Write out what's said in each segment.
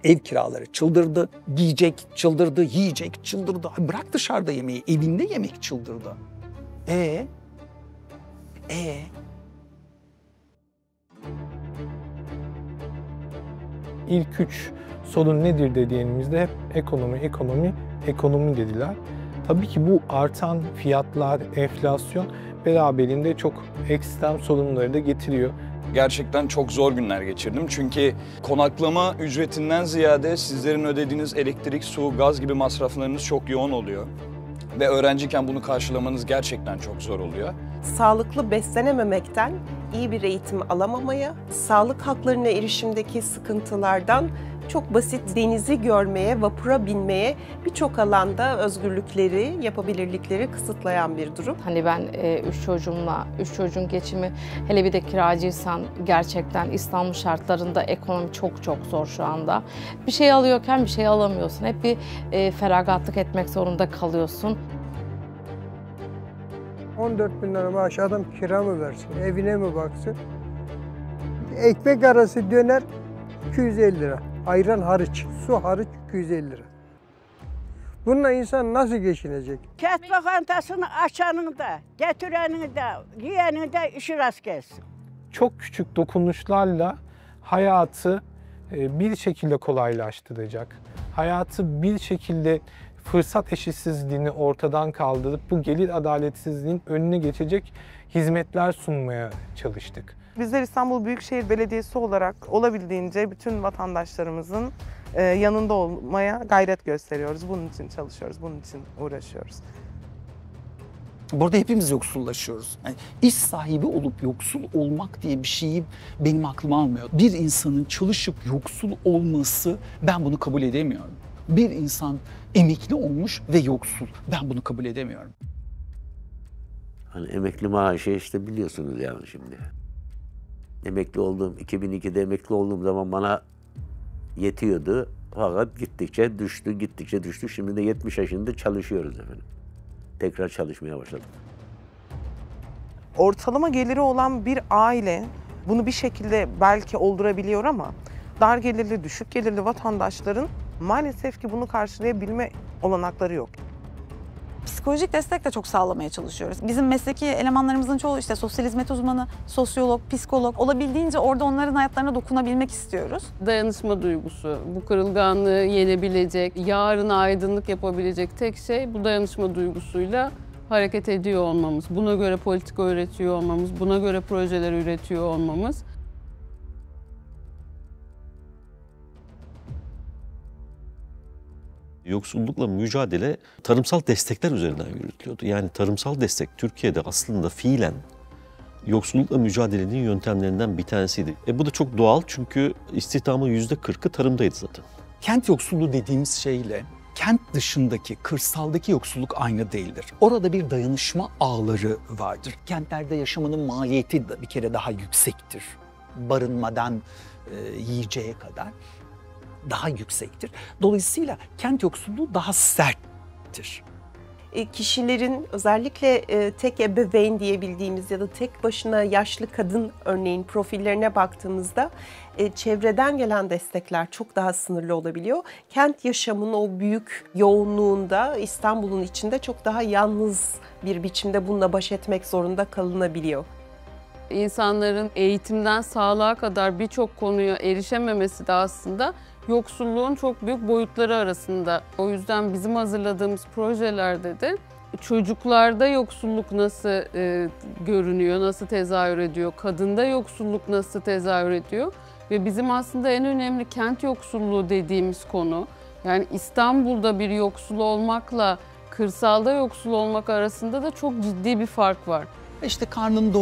Ev kiraları çıldırdı, giyecek çıldırdı, yiyecek çıldırdı. Bırak dışarıda yemeği, evinde yemek çıldırdı. İlk 3 sorun nedir dediğimizde hep ekonomi dediler. Tabii ki bu artan fiyatlar, enflasyon beraberinde çok ekstrem sorunları da getiriyor. Gerçekten çok zor günler geçirdim çünkü konaklama ücretinden ziyade sizlerin ödediğiniz elektrik, su, gaz gibi masraflarınız çok yoğun oluyor. Ve öğrenciyken bunu karşılamanız gerçekten çok zor oluyor. Sağlıklı beslenememekten iyi bir eğitim alamamaya, sağlık haklarına erişimdeki sıkıntılardan çok basit denizi görmeye, vapura binmeye birçok alanda özgürlükleri, yapabilirlikleri kısıtlayan bir durum. Hani ben 3 çocuğun geçimi, hele bir de kiracıysan gerçekten İstanbul şartlarında ekonomi çok zor şu anda. Bir şey alıyorken bir şey alamıyorsun. Hep bir feragatlık etmek zorunda kalıyorsun. 14.000 lira maaş adam kira mı versin, evine mi baksın? Ekmek arası döner 250 lira. Ayran hariç, su hariç 250 lira. Bununla insan nasıl geçinecek? Kent lokantasını açanın da, getirenin de, yiyenin de işi rast gelsin. Çok küçük dokunuşlarla hayatı bir şekilde kolaylaştıracak. Hayatı bir şekilde fırsat eşitsizliğini ortadan kaldırıp bu gelir adaletsizliğinin önüne geçecek hizmetler sunmaya çalıştık. Bizler İstanbul Büyükşehir Belediyesi olarak olabildiğince bütün vatandaşlarımızın yanında olmaya gayret gösteriyoruz. Bunun için çalışıyoruz, bunun için uğraşıyoruz. Burada hepimiz yoksullaşıyoruz. Yani iş sahibi olup yoksul olmak diye bir şeyi benim aklıma almıyor. Bir insanın çalışıp yoksul olması, ben bunu kabul edemiyorum. Bir insan emekli olmuş ve yoksul, ben bunu kabul edemiyorum. Hani emekli maaşı işte biliyorsunuz yani şimdi. Emekli olduğum, 2002'de emekli olduğum zaman bana yetiyordu. Fakat gittikçe düştü. Şimdi de 70 yaşında çalışıyoruz efendim. Tekrar çalışmaya başladım. Ortalama geliri olan bir aile bunu bir şekilde belki oldurabiliyor ama dar gelirli, düşük gelirli vatandaşların maalesef ki bunu karşılayabilme olanakları yok. Psikolojik destek de çok sağlamaya çalışıyoruz. Bizim mesleki elemanlarımızın çoğu işte sosyal hizmet uzmanı, sosyolog, psikolog. Olabildiğince orada onların hayatlarına dokunabilmek istiyoruz. Dayanışma duygusu, bu kırılganlığı yenebilecek, yarına aydınlık yapabilecek tek şey bu dayanışma duygusuyla hareket ediyor olmamız. Buna göre politika üretiyor olmamız, buna göre projeler üretiyor olmamız. Yoksullukla mücadele tarımsal destekler üzerinden yürütülüyordu. Yani tarımsal destek Türkiye'de aslında fiilen yoksullukla mücadelenin yöntemlerinden bir tanesiydi. Bu da çok doğal çünkü istihdamın %40'ı tarımdaydı zaten. Kent yoksulluğu dediğimiz şeyle kent dışındaki, kırsaldaki yoksulluk aynı değildir. Orada bir dayanışma ağları vardır. Kentlerde yaşamanın maliyeti de bir kere daha yüksektir. Barınmadan yiyeceğe kadar daha yüksektir. Dolayısıyla kent yoksulluğu daha serttir. Kişilerin özellikle tek ebeveyn diyebildiğimiz ya da tek başına yaşlı kadın örneğin profillerine baktığımızda çevreden gelen destekler çok daha sınırlı olabiliyor. Kent yaşamının o büyük yoğunluğunda İstanbul'un içinde çok daha yalnız bir biçimde bununla baş etmek zorunda kalınabiliyor. İnsanların eğitimden sağlığa kadar birçok konuya erişememesi de aslında yoksulluğun çok büyük boyutları arasında. O yüzden bizim hazırladığımız projelerde de çocuklarda yoksulluk nasıl görünüyor, nasıl tezahür ediyor, kadında yoksulluk nasıl tezahür ediyor ve bizim aslında en önemli kent yoksulluğu dediğimiz konu, yani İstanbul'da bir yoksul olmakla kırsalda yoksul olmak arasında da çok ciddi bir fark var. İşte karnın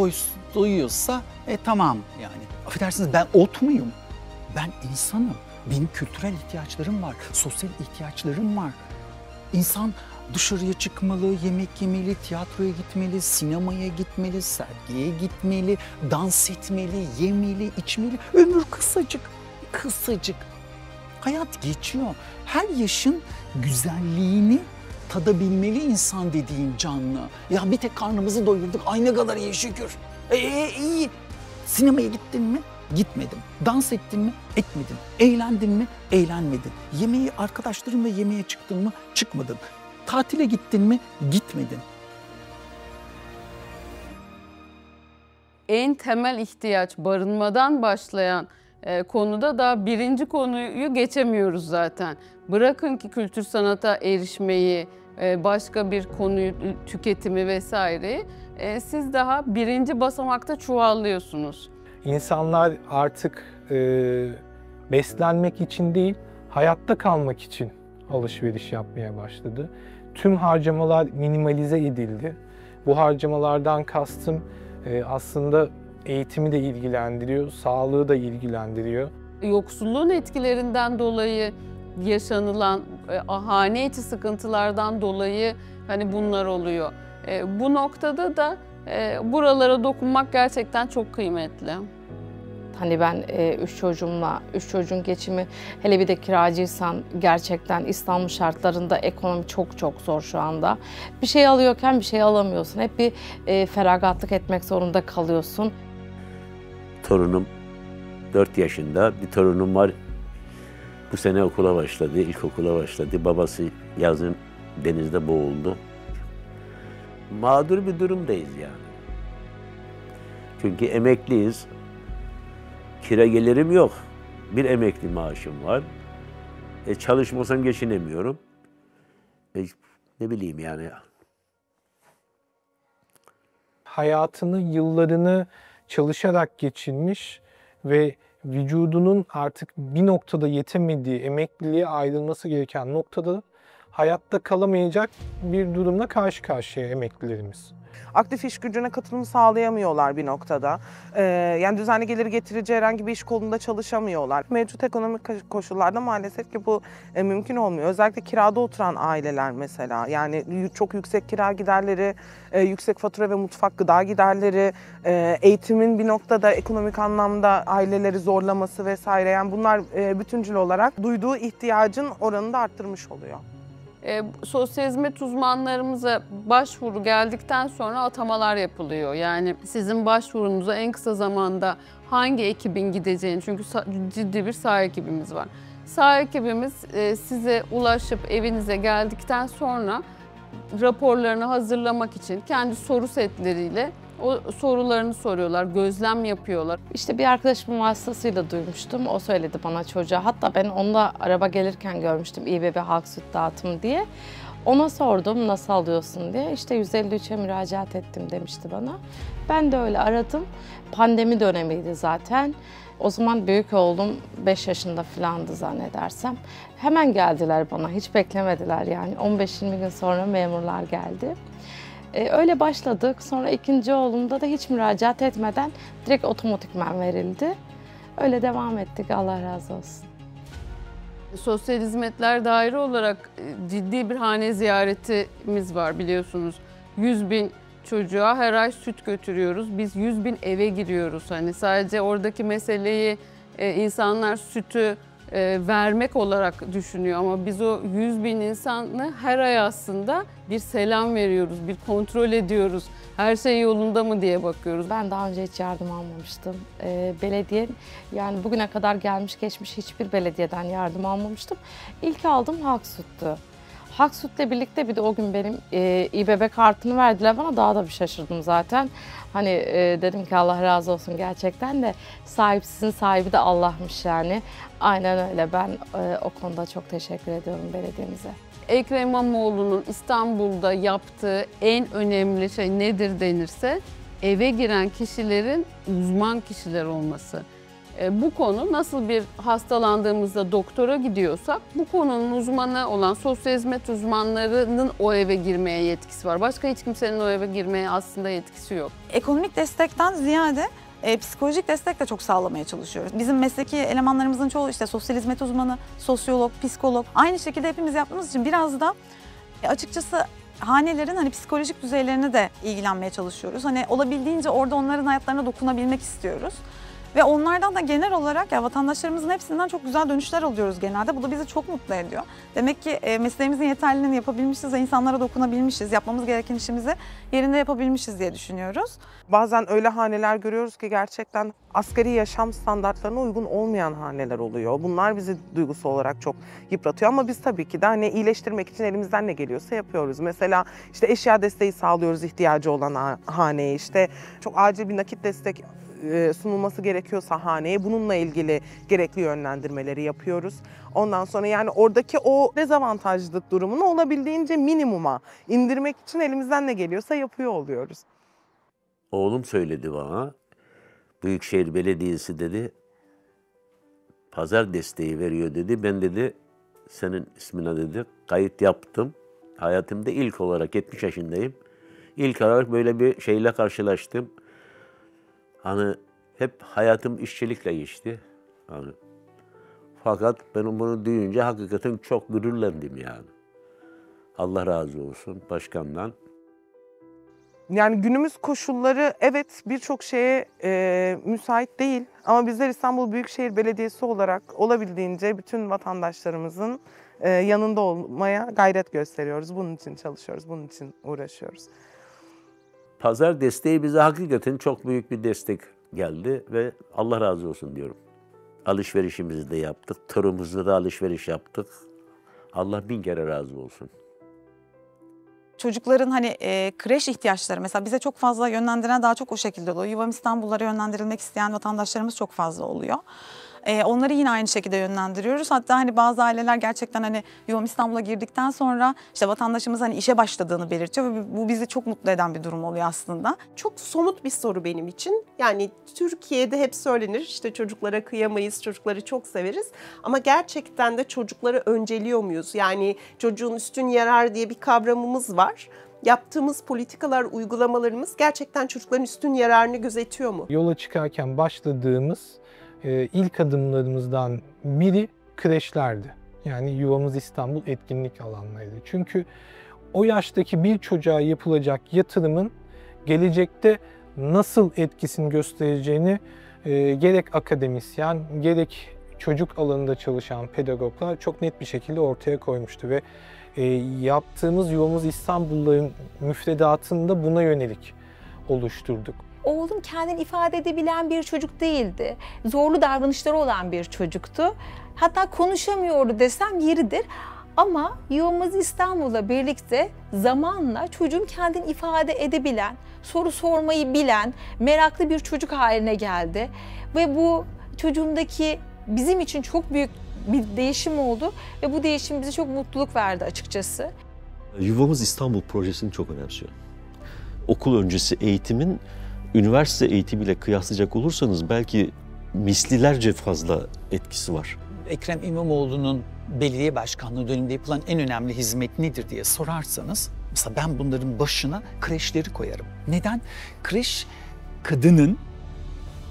doyuyorsa tamam yani. Affedersiniz, ben ot muyum? Ben insanım. Benim kültürel ihtiyaçlarım var, sosyal ihtiyaçlarım var. İnsan dışarıya çıkmalı, yemek yemeli, tiyatroya gitmeli, sinemaya gitmeli, sergiye gitmeli, dans etmeli, yemeli, içmeli. Ömür kısacık, kısacık. Hayat geçiyor. Her yaşın güzelliğini tadabilmeli insan dediğin canlı. Ya bir tek karnımızı doyurduk, ay ne kadar iyi şükür. İyi. Sinemaya gittin mi? Gitmedim. Dans ettin mi? Etmedin. Eğlendin mi? Eğlenmedin. Yemeği arkadaşlarınla yemeğe çıktın mı? Çıkmadın. Tatile gittin mi? Gitmedin. En temel ihtiyaç barınmadan başlayan konuda da birinci konuyu geçemiyoruz zaten. Bırakın ki kültür sanata erişmeyi, başka bir konuyu, tüketimi vesaireyi, siz daha birinci basamakta çuvallıyorsunuz. İnsanlar artık beslenmek için değil, hayatta kalmak için alışveriş yapmaya başladı. Tüm harcamalar minimalize edildi. Bu harcamalardan kastım aslında eğitimi de ilgilendiriyor, sağlığı da ilgilendiriyor. Yoksulluğun etkilerinden dolayı yaşanılan hane içi sıkıntılardan dolayı hani bunlar oluyor. Bu noktada da buralara dokunmak gerçekten çok kıymetli. Hani ben 3 çocuğun geçimi, hele bir de kiracıysan gerçekten İstanbul şartlarında ekonomi çok zor şu anda. Bir şey alıyorken bir şey alamıyorsun. Hep bir feragatlık etmek zorunda kalıyorsun. Torunum 4 yaşında, bir torunum var. Bu sene okula başladı, ilkokula başladı. Babası yazın denizde boğuldu. Mağdur bir durumdayız yani. Çünkü emekliyiz. Kira gelirim yok. Bir emekli maaşım var. Çalışmasam geçinemiyorum. Ne bileyim yani. Hayatının yıllarını çalışarak geçirmiş ve vücudunun artık bir noktada yetemediği, emekliliğe ayrılması gereken noktada hayatta kalamayacak bir durumla karşı karşıya emeklilerimiz. Aktif iş gücüne katılım sağlayamıyorlar bir noktada. Yani düzenli geliri getirici herhangi bir iş kolunda çalışamıyorlar. Mevcut ekonomik koşullarda maalesef ki bu mümkün olmuyor. Özellikle kirada oturan aileler mesela. Yani çok yüksek kira giderleri, yüksek fatura ve mutfak gıda giderleri, eğitimin bir noktada ekonomik anlamda aileleri zorlaması vesaire. Yani bunlar bütüncül olarak duyduğu ihtiyacın oranını da arttırmış oluyor. Sosyal hizmet uzmanlarımıza başvuru geldikten sonra atamalar yapılıyor. Yani sizin başvurunuza en kısa zamanda hangi ekibin gideceğini, çünkü ciddi bir saha ekibimiz var. Saha ekibimiz size ulaşıp evinize geldikten sonra raporlarını hazırlamak için kendi soru setleriyle o sorularını soruyorlar, gözlem yapıyorlar. İşte bir arkadaşımın vasıtasıyla duymuştum. O söyledi bana çocuğa. Hatta ben onunla araba gelirken görmüştüm İBB halk süt dağıtımı diye. Ona sordum nasıl alıyorsun diye. İşte 153'e müracaat ettim demişti bana. Ben de öyle aradım. Pandemi dönemiydi zaten. O zaman büyük oğlum 5 yaşında falandı zannedersem. Hemen geldiler bana, hiç beklemediler yani. 15-20 gün sonra memurlar geldi. Öyle başladık. Sonra ikinci oğlumda da hiç müracaat etmeden direkt otomatikman verildi. Öyle devam ettik. Allah razı olsun. Sosyal Hizmetler Daire olarak ciddi bir hane ziyaretimiz var biliyorsunuz. 100.000 çocuğa her ay süt götürüyoruz. Biz 100.000 eve giriyoruz. Hani sadece oradaki meseleyi insanlar sütü vermek olarak düşünüyor ama biz o 100.000 insanı her ay aslında bir selam veriyoruz, bir kontrol ediyoruz. Her şey yolunda mı diye bakıyoruz. Ben daha önce hiç yardım almamıştım. Belediye, yani bugüne kadar gelmiş geçmiş hiçbir belediyeden yardım almamıştım. İlk aldığım Halk Süt'tü. Halk Süt'le birlikte bir de o gün benim İBB kartını verdiler bana, daha da bir şaşırdım zaten. Hani dedim ki Allah razı olsun gerçekten de, sahipsizin sahibi de Allah'mış yani. Aynen öyle, ben o konuda çok teşekkür ediyorum belediyemize. Ekrem İmamoğlu'nun İstanbul'da yaptığı en önemli şey nedir denirse eve giren kişilerin uzman kişiler olması. Bu konu nasıl bir hastalandığımızda doktora gidiyorsak bu konunun uzmanı olan sosyal hizmet uzmanlarının o eve girmeye yetkisi var. Başka hiç kimsenin o eve girmeye aslında yetkisi yok. Ekonomik destekten ziyade psikolojik destek de çok sağlamaya çalışıyoruz. Bizim mesleki elemanlarımızın çoğu işte sosyal hizmet uzmanı, sosyolog, psikolog. Aynı şekilde hepimiz yaptığımız için biraz da açıkçası hanelerin hani psikolojik düzeylerine de ilgilenmeye çalışıyoruz. Hani olabildiğince orada onların hayatlarına dokunabilmek istiyoruz. Ve onlardan da genel olarak ya vatandaşlarımızın hepsinden çok güzel dönüşler alıyoruz genelde. Bu da bizi çok mutlu ediyor. Demek ki mesleğimizin yeterliliğini yapabilmişiz ve insanlara dokunabilmişiz. Yapmamız gereken işimizi yerinde yapabilmişiz diye düşünüyoruz. Bazen öyle haneler görüyoruz ki gerçekten asgari yaşam standartlarına uygun olmayan haneler oluyor. Bunlar bizi duygusal olarak çok yıpratıyor ama biz tabii ki de hani iyileştirmek için elimizden ne geliyorsa yapıyoruz. Mesela işte eşya desteği sağlıyoruz ihtiyacı olan haneye, işte çok acil bir nakit destek sunulması gerekiyorsa haneye bununla ilgili gerekli yönlendirmeleri yapıyoruz. Ondan sonra yani oradaki o dezavantajlılık durumunu olabildiğince minimuma indirmek için elimizden ne geliyorsa yapıyor oluyoruz. Oğlum söyledi bana, Büyükşehir Belediyesi dedi, pazar desteği veriyor dedi. Ben dedi, senin ismine dedi, kayıt yaptım. Hayatımda ilk olarak 70 yaşındayım. İlk olarak böyle bir şeyle karşılaştım. Hani hep hayatım işçilikle geçti. Hani, fakat ben bunu duyunca hakikaten çok gururlandım yani. Allah razı olsun başkandan. Yani günümüz koşulları evet birçok şeye müsait değil ama bizler İstanbul Büyükşehir Belediyesi olarak olabildiğince bütün vatandaşlarımızın yanında olmaya gayret gösteriyoruz. Bunun için çalışıyoruz, bunun için uğraşıyoruz. Pazar desteği bize hakikaten çok büyük bir destek geldi ve Allah razı olsun diyorum. Alışverişimizi de yaptık, tırımızda da alışveriş yaptık. Allah bin kere razı olsun. Çocukların hani kreş ihtiyaçları mesela bize çok fazla yönlendiren daha çok o şekilde oluyor. Yuvam İstanbul'lara yönlendirilmek isteyen vatandaşlarımız çok fazla oluyor. Onları yine aynı şekilde yönlendiriyoruz. Hatta hani bazı aileler gerçekten hani Yuvam İstanbul'a girdikten sonra işte vatandaşımız hani işe başladığını belirtiyor ve bu bizi çok mutlu eden bir durum oluyor aslında. Çok somut bir soru benim için. Yani Türkiye'de hep söylenir işte çocuklara kıyamayız, çocukları çok severiz. Ama gerçekten de çocukları önceliyor muyuz? Yani çocuğun üstün yarar diye bir kavramımız var. Yaptığımız politikalar, uygulamalarımız gerçekten çocukların üstün yararını gözetiyor mu? Yola çıkarken başladığımız ilk adımlarımızdan biri kreşlerdi. Yani Yuvamız İstanbul etkinlik alanlarıydı. Çünkü o yaştaki bir çocuğa yapılacak yatırımın gelecekte nasıl etkisini göstereceğini gerek akademisyen, gerek çocuk alanında çalışan pedagoglar çok net bir şekilde ortaya koymuştu ve yaptığımız Yuvamız İstanbul'ların müfredatını buna yönelik oluşturduk. Oğlum kendini ifade edebilen bir çocuk değildi. Zorlu davranışları olan bir çocuktu. Hatta konuşamıyordu desem yeridir. Ama Yuvamız İstanbul'la birlikte zamanla çocuğun kendini ifade edebilen, soru sormayı bilen, meraklı bir çocuk haline geldi. Ve bu çocuğumdaki bizim için çok büyük bir değişim oldu ve bu değişim bize çok mutluluk verdi açıkçası. Yuvamız İstanbul projesini çok önemsiyorum. Okul öncesi eğitimin üniversite eğitimiyle kıyaslayacak olursanız belki mislilerce fazla etkisi var. Ekrem İmamoğlu'nun belediye başkanlığı döneminde yapılan en önemli hizmet nedir diye sorarsanız, mesela ben bunların başına kreşleri koyarım. Neden? Kreş, kadının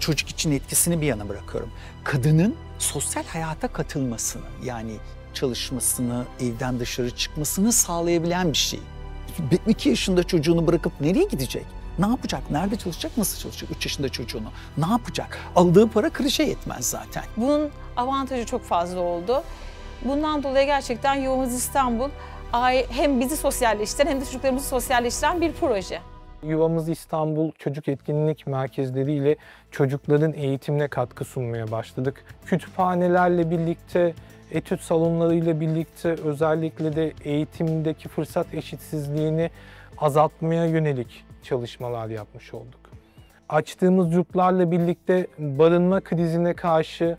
çocuk için etkisini bir yana bırakıyorum. Kadının sosyal hayata katılmasını, yani çalışmasını, evden dışarı çıkmasını sağlayabilen bir şey. 2 yaşında çocuğunu bırakıp nereye gidecek? Ne yapacak? Nerede çalışacak? Nasıl çalışacak? 3 yaşında çocuğunu. Ne yapacak? Aldığı para kreşe yetmez zaten. Bunun avantajı çok fazla oldu. Bundan dolayı gerçekten Yuvamız İstanbul hem bizi sosyalleştiren hem de çocuklarımızı sosyalleştiren bir proje. Yuvamız İstanbul Çocuk Etkinlik Merkezleri ile çocukların eğitimine katkı sunmaya başladık. Kütüphanelerle birlikte, etüt salonlarıyla birlikte özellikle de eğitimdeki fırsat eşitsizliğini azaltmaya yönelik çalışmalar yapmış olduk. Açtığımız yurtlarla birlikte barınma krizine karşı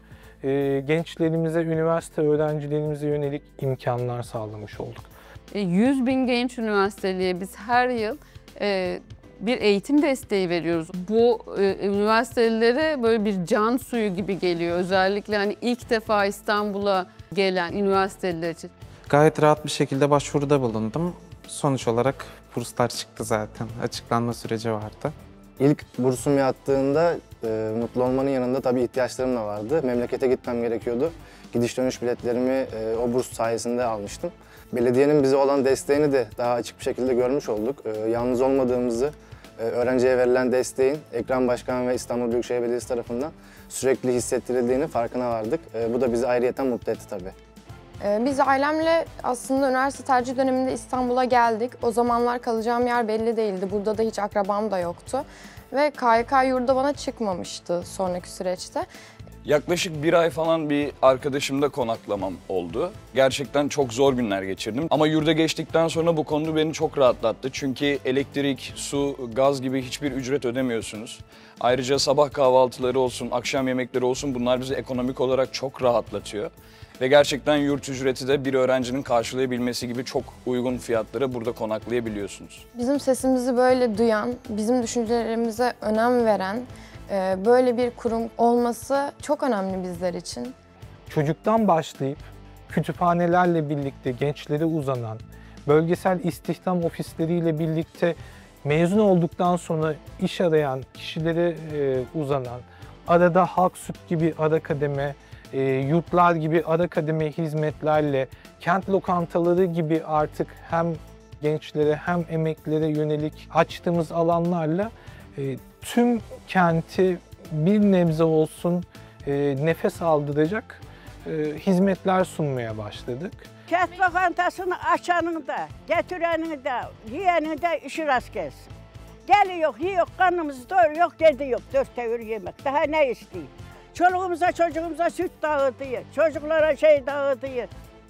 gençlerimize, üniversite öğrencilerimize yönelik imkanlar sağlamış olduk. 100.000 genç üniversiteliye biz her yıl bir eğitim desteği veriyoruz. Bu üniversitelere böyle bir can suyu gibi geliyor. Özellikle hani ilk defa İstanbul'a gelen üniversiteliler için. Gayet rahat bir şekilde başvuruda bulundum. Sonuç olarak burslar çıktı zaten. Açıklanma süreci vardı. İlk bursum yattığında mutlu olmanın yanında tabii ihtiyaçlarım da vardı. Memlekete gitmem gerekiyordu. Gidiş dönüş biletlerimi o burs sayesinde almıştım. Belediyenin bize olan desteğini de daha açık bir şekilde görmüş olduk. Yalnız olmadığımızı, öğrenciye verilen desteğin Ekrem Başkan ve İstanbul Büyükşehir Belediyesi tarafından sürekli hissettirildiğini farkına vardık. Bu da bizi ayrıyeten mutlu etti tabii. Biz ailemle aslında üniversite tercih döneminde İstanbul'a geldik. O zamanlar kalacağım yer belli değildi. Burada da hiç akrabam da yoktu. Ve KYK yurda bana çıkmamıştı sonraki süreçte. Yaklaşık bir ay falan bir arkadaşımda konaklamam oldu. Gerçekten çok zor günler geçirdim. Ama yurda geçtikten sonra bu konu beni çok rahatlattı. Çünkü elektrik, su, gaz gibi hiçbir ücret ödemiyorsunuz. Ayrıca sabah kahvaltıları olsun, akşam yemekleri olsun bunlar bizi ekonomik olarak çok rahatlatıyor. Ve gerçekten yurt ücreti de bir öğrencinin karşılayabilmesi gibi çok uygun fiyatlara burada konaklayabiliyorsunuz. Bizim sesimizi böyle duyan, bizim düşüncelerimize önem veren böyle bir kurum olması çok önemli bizler için. Çocuktan başlayıp kütüphanelerle birlikte gençlere uzanan, bölgesel istihdam ofisleriyle birlikte mezun olduktan sonra iş arayan kişilere uzanan, arada halk süt gibi ara kademe, yurtlar gibi ara kademe hizmetlerle, kent lokantaları gibi artık hem gençlere hem emeklilere yönelik açtığımız alanlarla tüm kenti bir nebze olsun nefes aldıracak hizmetler sunmaya başladık. Kent lokantasını açanın da, getirenin de, yiyenin de işi rast gelsin. Geliyor, yiyor, karnımızı doyuruyor, gidiyor. 4 devir yemek. Daha ne isteyeyim? Çoluğumuza, çocuğumuza süt dağıtıyor, çocuklara şey dağıtıyor.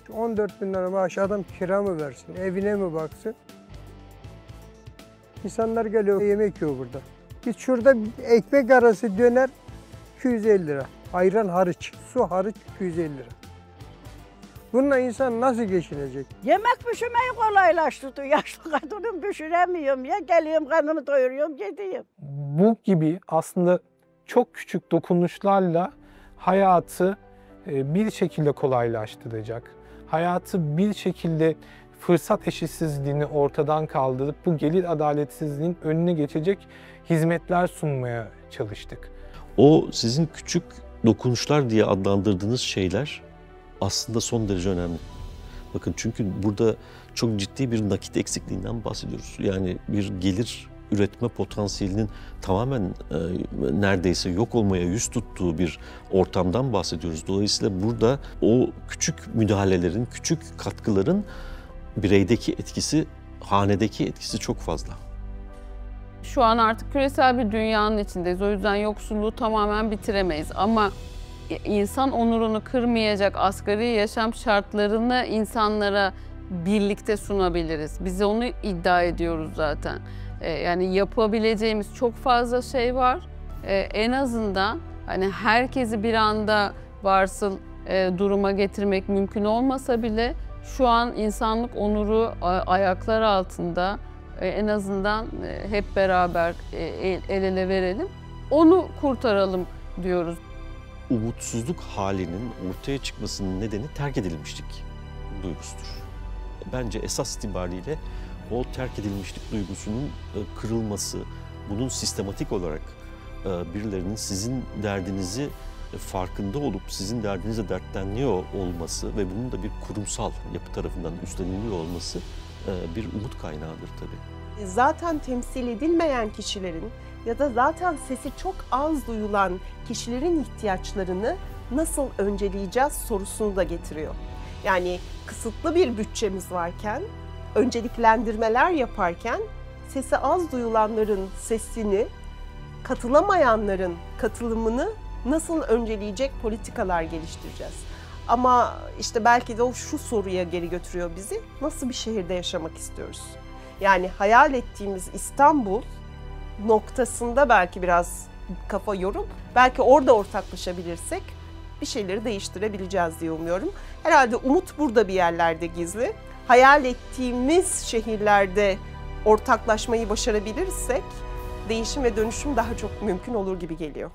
14.000 lira maaş adam kira mı versin, evine mi baksın? İnsanlar geliyor, yemek yiyor burada. Biz şurada ekmek arası döner 250 lira. Ayran hariç, su hariç 250 lira. Bununla insan nasıl geçinecek? Yemek pişirmeyi kolaylaştırdı. Yaşlı kadının pişiremiyorum ya. Geliyorum, karnımı doyuruyorum, gidiyorum. Bu gibi aslında çok küçük dokunuşlarla hayatı bir şekilde kolaylaştıracak. Hayatı bir şekilde fırsat eşitsizliğini ortadan kaldırıp bu gelir adaletsizliğinin önüne geçecek hizmetler sunmaya çalıştık. O sizin küçük dokunuşlar diye adlandırdığınız şeyler aslında son derece önemli. Bakın çünkü burada çok ciddi bir nakit eksikliğinden bahsediyoruz. Yani bir gelir üretme potansiyelinin tamamen neredeyse yok olmaya yüz tuttuğu bir ortamdan bahsediyoruz. Dolayısıyla burada o küçük müdahalelerin, küçük katkıların bireydeki etkisi, hanedeki etkisi çok fazla. Şu an artık küresel bir dünyanın içindeyiz. O yüzden yoksulluğu tamamen bitiremeyiz. Ama insan onurunu kırmayacak asgari yaşam şartlarını insanlara birlikte sunabiliriz. Biz onu iddia ediyoruz zaten. Yani yapabileceğimiz çok fazla şey var. En azından hani herkesi bir anda varsıl duruma getirmek mümkün olmasa bile şu an insanlık onuru ayaklar altında. En azından hep beraber el ele verelim. Onu kurtaralım diyoruz. Umutsuzluk halinin ortaya çıkmasının nedeni terk edilmişlik duygusudur. Bence esas itibariyle o terk edilmişlik duygusunun kırılması, bunun sistematik olarak birilerinin sizin derdinizi farkında olup sizin derdinize dertlenliyor olması ve bunun da bir kurumsal yapı tarafından üstleniliyor olması bir umut kaynağıdır tabii. Zaten temsil edilmeyen kişilerin ya da zaten sesi çok az duyulan kişilerin ihtiyaçlarını nasıl önceleyeceğiz sorusunu da getiriyor. Yani kısıtlı bir bütçemiz varken, önceliklendirmeler yaparken sesi az duyulanların sesini, katılamayanların katılımını nasıl önceleyecek politikalar geliştireceğiz? Ama işte belki de o şu soruya geri götürüyor bizi. Nasıl bir şehirde yaşamak istiyoruz? Yani hayal ettiğimiz İstanbul noktasında belki biraz kafa yorup belki orada ortaklaşabilirsek bir şeyleri değiştirebileceğiz diye umuyorum. Herhalde umut burada bir yerlerde gizli. Hayal ettiğimiz şehirlerde ortaklaşmayı başarabilirsek değişim ve dönüşüm daha çok mümkün olur gibi geliyor.